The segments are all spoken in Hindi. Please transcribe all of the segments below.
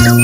ओम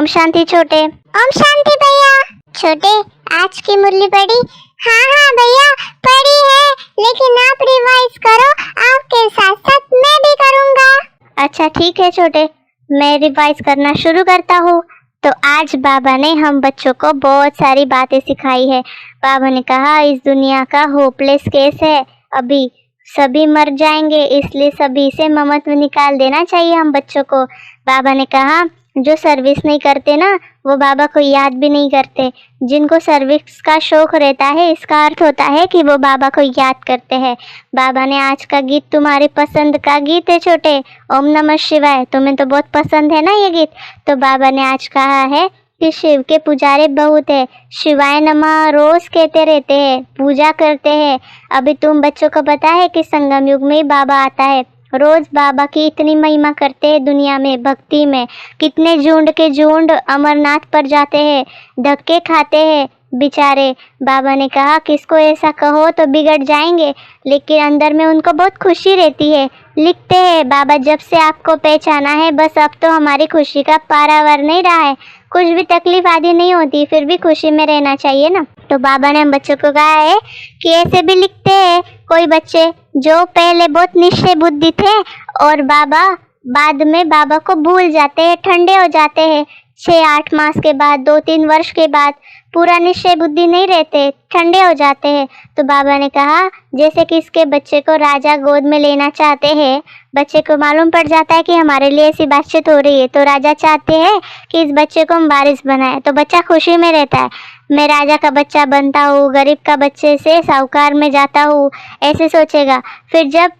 शांति छोटे। ओम शांति भैया। छोटे, आज की मुरली पढ़ी? हाँ भैया पढ़ी है, लेकिन आप रिवाइज करो, आपके साथ साथ मैं भी करूँगा। अच्छा ठीक है छोटे, मैं रिवाइज करना शुरू करता हूँ। तो आज बाबा ने हम बच्चों को बहुत सारी बातें सिखाई है। बाबा ने कहा इस दुनिया का होपलेस केस है, अभी सभी मर जाएंगे, इसलिए सभी से ममत्व निकाल देना चाहिए हम बच्चों को। बाबा ने कहा जो सर्विस नहीं करते ना, वो बाबा को याद भी नहीं करते। जिनको सर्विस का शौक रहता है, इसका अर्थ होता है कि वो बाबा को याद करते हैं। बाबा ने आज का गीत तुम्हारी पसंद का गीत है छोटे, ओम नमः शिवाय, तुम्हें तो बहुत पसंद है ना ये गीत। तो बाबा ने आज कहा है कि शिव के पुजारी बहुत है, शिवाय नमः रोज कहते रहते हैं, पूजा करते हैं। अभी तुम बच्चों को पता है कि संगम युग में ही बाबा आता है, रोज बाबा की इतनी महिमा करते हैं दुनिया में, भक्ति में। कितने झुंड के झुंड अमरनाथ पर जाते हैं, धक्के खाते हैं बेचारे। बाबा ने कहा किसको ऐसा कहो तो बिगड़ जाएंगे, लेकिन अंदर में उनको बहुत खुशी रहती है। लिखते हैं बाबा जब से आपको पहचाना है, बस अब तो हमारी खुशी का पारावार नहीं रहा है, कुछ भी तकलीफ आदि नहीं होती, फिर भी खुशी में रहना चाहिए ना। तो बाबा ने हम बच्चों को कहा है कि ऐसे भी लिखते हैं कोई बच्चे जो पहले बहुत निश्चय बुद्धि थे और बाबा बाद में बाबा को भूल जाते हैं, ठंडे हो जाते हैं। 6-8 मास के बाद, 2-3 वर्ष के बाद पूरा निश्चय बुद्धि नहीं रहते, ठंडे हो जाते हैं। तो बाबा ने कहा जैसे कि इसके बच्चे को राजा गोद में लेना चाहते हैं, बच्चे को मालूम पड़ जाता है कि हमारे लिए ऐसी बातचीत हो रही है, तो राजा चाहते हैं कि इस बच्चे को हम वारिस बनाए, तो बच्चा खुशी में रहता है। मैं राजा का बच्चा बनता हूँ, गरीब का बच्चे से साहूकार में जाता हूँ, ऐसे सोचेगा। फिर जब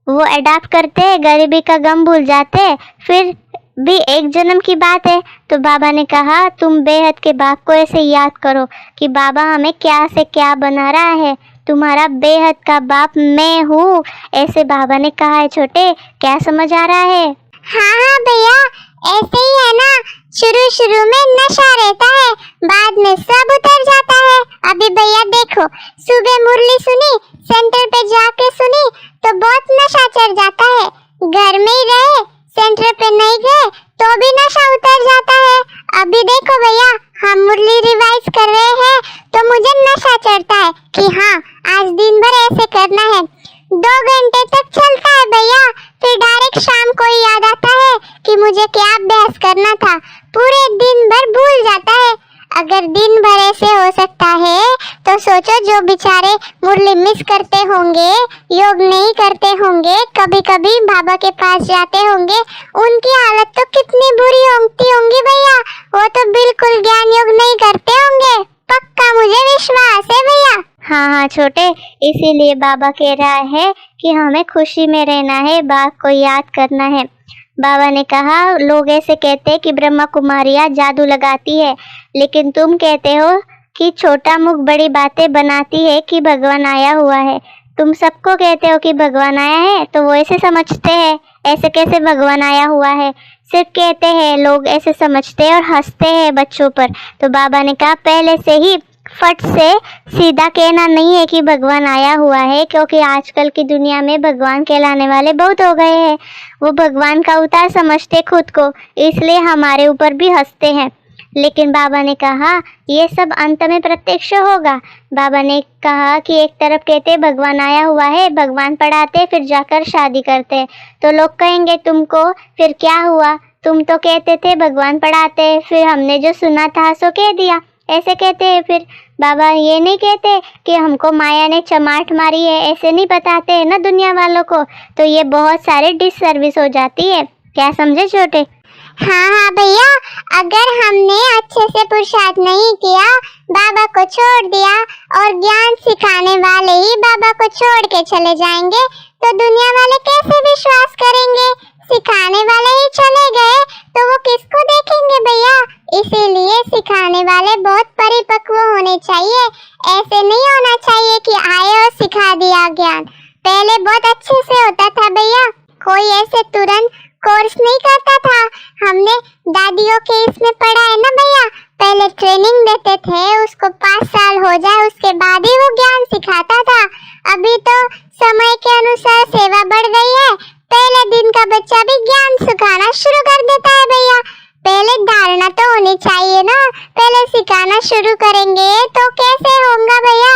वो अडॉप्ट करते हैं, गरीबी का गम भूल जाते हैं, फिर भी एक जन्म की बात है। तो बाबा ने कहा तुम बेहद के बाप को ऐसे याद करो कि बाबा हमें क्या से क्या बना रहा है, तुम्हारा बेहद का बाप मैं हूँ, ऐसे बाबा ने कहा है। छोटे क्या समझ आ रहा है? हाँ भैया, ऐसे ही है ना, शुरू में नशा रहता है, बाद में सब उतर जाता है। अभी भैया देखो, सुबह मुरली सुनी, सेंटर पे जाके सुनी तो बहुत नशा चढ़ जाता है, घर में ही रहे, सेंटर पे नहीं गए तो भी नशा उतर जाता है। अभी देखो भैया, हम मुरली रिवाइज कर रहे हैं तो मुझे नशा चढ़ता है कि हाँ आज दिन भर ऐसे करना है। 2 घंटे तक चलता है भैया, फिर डायरेक्ट शाम को ही याद आता है कि मुझे क्या अभ्यास करना था, पूरे दिन भर भूल जाता है। अगर दिन भर ऐसे हो सकता है तो सोचो जो बेचारे मुरली मिस करते होंगे, योग नहीं करते होंगे, कभी कभी बाबा के पास जाते होंगे, उनकी हालत तो कितनी बुरी होंगी भैया। वो तो बिल्कुल ज्ञान योग नहीं करते होंगे, पक्का मुझे विश्वास है भैया। हाँ छोटे, इसीलिए बाबा कह रहा है कि हमें खुशी में रहना है, बाप को याद करना है। बाबा ने कहा लोग ऐसे कहते हैं कि ब्रह्मा कुमारियाँ जादू लगाती है, लेकिन तुम कहते हो कि छोटा मुख बड़ी बातें बनाती है कि भगवान आया हुआ है। तुम सबको कहते हो कि भगवान आया है, तो वो ऐसे समझते हैं, ऐसे कैसे भगवान आया हुआ है, सिर्फ कहते हैं लोग, ऐसे समझते हैं और हंसते हैं बच्चों पर। तो बाबा ने कहा पहले से ही फट से सीधा कहना नहीं है कि भगवान आया हुआ है, क्योंकि आजकल की दुनिया में भगवान कहलाने वाले बहुत हो गए हैं, वो भगवान का अवतार समझते खुद को, इसलिए हमारे ऊपर भी हंसते हैं। लेकिन बाबा ने कहा ये सब अंत में प्रत्यक्ष होगा। बाबा ने कहा कि एक तरफ कहते भगवान आया हुआ है, भगवान पढ़ाते, फिर जाकर शादी करते, तो लोग कहेंगे तुमको फिर क्या हुआ, तुम तो कहते थे भगवान पढ़ाते, फिर हमने जो सुना था सो कह दिया, ऐसे कहते हैं। फिर बाबा ये नहीं कहते कि हमको माया ने चमाट मारी है, ऐसे नहीं बताते हैं ना दुनिया वालों को, तो ये बहुत सारे डिससर्विस हो जाती है। क्या समझे छोटे? हाँ भैया, अगर हमने अच्छे से पुरुषार्थ नहीं किया, बाबा को छोड़ दिया और ज्ञान सिखाने वाले ही बाबा को छोड़ के चले जाएंगे, तो दुनिया वाले कैसे विश्वास करेंगे? सिखाने वाले ही चले गए तो वो किसको देखेंगे भैया? इसीलिए सिखाने वाले बहुत परिपक्व होने चाहिए, ऐसे नहीं होना चाहिए कि आए और सिखा दिया ज्ञान। पहले बहुत अच्छे से होता था भैया, कोई ऐसे तुरंत कोर्स नहीं करता था। हमने दादियों के इसमें पढ़ा है ना भैया, पहले ट्रेनिंग देते थे, उसको 5 साल हो जाए उसके बाद ही वो ज्ञान सिखाता था। अभी तो समय के अनुसार सेवा बढ़ गई है, पहले दिन का बच्चा भी ज्ञान सिखाना शुरू कर देता है भैया। पहले धारणा तो होनी चाहिए ना, पहले सिखाना शुरू करेंगे तो कैसे होगा भैया।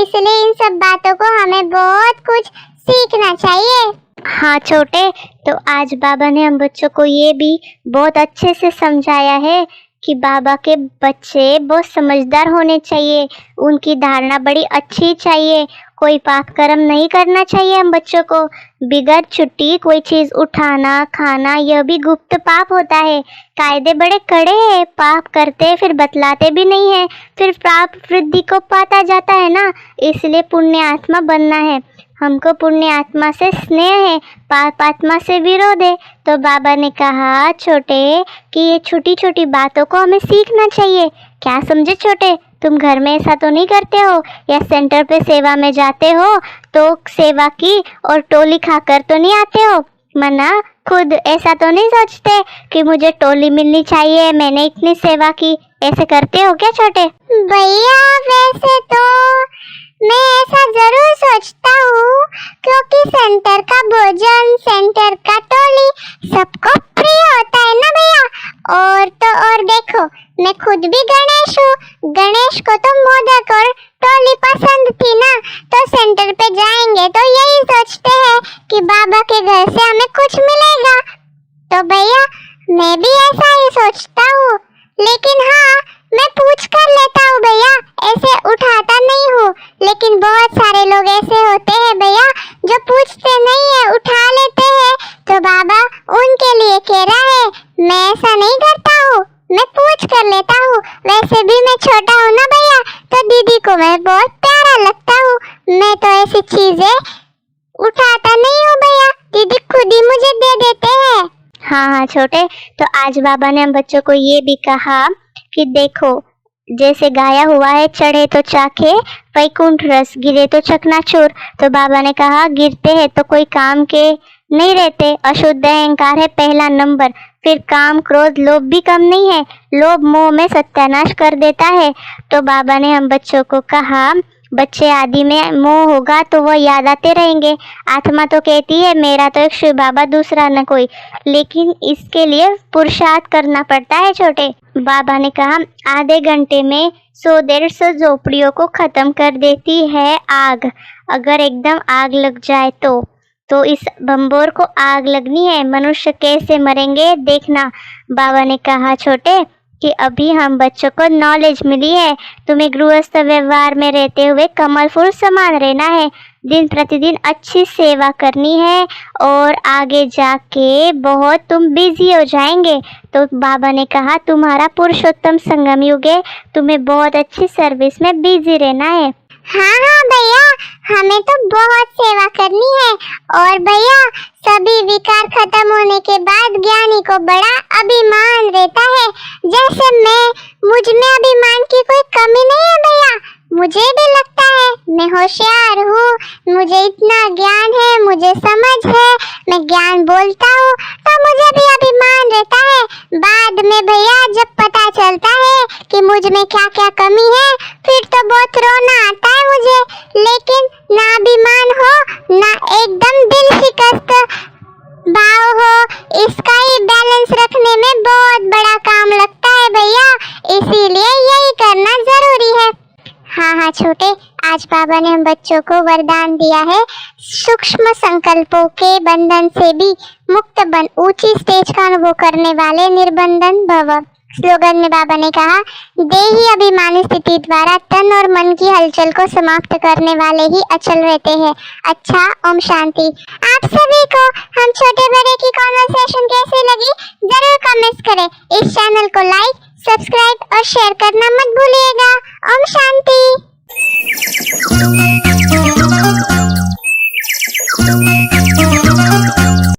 इसलिए इन सब बातों को हमें बहुत कुछ सीखना चाहिए। हाँ छोटे, तो आज बाबा ने हम बच्चों को ये भी बहुत अच्छे से समझाया है कि बाबा के बच्चे बहुत समझदार होने चाहिए, उनकी धारणा बड़ी अच्छी चाहिए, कोई पाप कर्म नहीं करना चाहिए हम बच्चों को। बिगैर छुट्टी कोई चीज़ उठाना खाना यह भी गुप्त पाप होता है। कायदे बड़े कड़े हैं, पाप करते फिर बतलाते भी नहीं है, फिर पाप वृद्धि को पाता जाता है ना। इसलिए पुण्य आत्मा बनना है, हमको पुण्य आत्मा से स्नेह है, पाप आत्मा से विरोध है। तो बाबा ने कहा छोटे कि ये छोटी छोटी बातों को हमें सीखना चाहिए। क्या समझे छोटे, तुम घर में ऐसा तो नहीं करते हो या सेंटर पे सेवा में जाते हो तो सेवा की और टोली खाकर तो नहीं आते हो, मना खुद ऐसा तो नहीं सोचते कि मुझे टोली मिलनी चाहिए, मैंने इतनी सेवा की, ऐसे करते हो क्या छोटे? भैया वैसे तो मैं ऐसा जरूर सोचता हूँ, क्योंकि सेंटर का भोजन, सेंटर का टोली सबको प्रिय होता है ना भैया। और तो और देखो, मैं खुद भी गणेश हूँ, गणेश को तो मोदक और टोली पसंद थी ना, तो सेंटर पे जाएंगे तो यही सोचते हैं कि बाबा के घर से हमें कुछ मिलेगा। तो भैया मैं भी ऐसा ही सोचता हूँ, लेकिन हाँ मैं पूछ कर लेता हूँ भैया, ऐसे उठाता नहीं हूँ। लेकिन बहुत सारे लोग ऐसे होते हैं भैया जो पूछते नहीं है, उठा लेते हैं, तो बाबा उनके लिए कह रहा है मैं ऐसा नहीं करता हूँ, मैं पूछ कर लेता हूँ। वैसे भी मैं छोटा हूँ ना भैया, तो दीदी को मैं बहुत प्यारा लगता हूँ, मैं तो ऐसी चीजें उठाता नहीं हूँ भैया, दीदी खुद ही मुझे दे देते हैं। हाँ छोटे, तो आज बाबा ने हम बच्चों को ये भी कहा कि देखो, जैसे गाया हुआ है चढ़े तो चाखे वैकुंठ रस, गिरे तो चकनाचूर। तो बाबा ने कहा गिरते हैं तो कोई काम के नहीं रहते, अशुद्ध अहंकार है पहला नंबर, फिर काम क्रोध लोभ भी कम नहीं है, लोभ मोह में सत्यानाश कर देता है। तो बाबा ने हम बच्चों को कहा बच्चे आदि में मोह होगा तो वह याद आते रहेंगे, आत्मा तो कहती है मेरा तो एक शिव बाबा दूसरा न कोई, लेकिन इसके लिए पुरुषार्थ करना पड़ता है छोटे। बाबा ने कहा आधे घंटे में 100-150 झोपड़ियों को खत्म कर देती है आग। अगर एकदम आग लग जाए तो इस बम्बोर को आग लगनी है, मनुष्य कैसे मरेंगे देखना। बाबा ने कहा छोटे कि अभी हम बच्चों को नॉलेज मिली है, तुम्हें गृहस्थ व्यवहार में रहते हुए कमल फूल समान रहना है, दिन प्रतिदिन अच्छी सेवा करनी है और आगे जाके बहुत तुम बिजी हो जाएंगे। तो बाबा ने कहा तुम्हारा पुरुषोत्तम संगम युग है, तुम्हें बहुत अच्छी सर्विस में बिजी रहना है। हाँ हाँ भैया, हमें तो बहुत सेवा करनी है। और भैया सभी विकार खत्म होने के बाद ज्ञानी को बड़ा अभिमान रहता है, जैसे मुझ में अभिमान की कोई कमी नहीं है भैया। मुझे भी लगता है मैं होशियार हूँ, मुझे इतना ज्ञान है, मुझे समझ है, मैं ज्ञान बोलता हूँ, तो मुझे भी अभिमान रहता है। बाद में भैया जब पता चलता है कि मुझ में क्या क्या कमी है, फिर तो बहुत रोना आता है मुझे। लेकिन ना अभिमान हो ना एकदम दिल शिकस्त भाव हो, इसका ही बैलेंस रखने में बहुत बड़ा काम लगता है भैया, इसीलिए यही करना जरूरी है। हाँ छोटे, आज बाबा ने हम बच्चों को वरदान दिया है, सूक्ष्म संकल्पों के बंधन से भी मुक्त बन, ऊंची स्टेज का अनुभव करने वाले निर्बंधन भव। स्लोगन में बाबा ने कहा देही अभिमानी स्थिति द्वारा तन और मन की हलचल को समाप्त करने वाले ही अचल रहते हैं। अच्छा, ओम शांति। आप सभी को हम छोटे बड़े की कॉन्वर्सेशन कैसी लगी जरूर कमेंट करें। इस चैनल को लाइक, सब्सक्राइब और शेयर करना मत भूलिएगा। ओम शांति।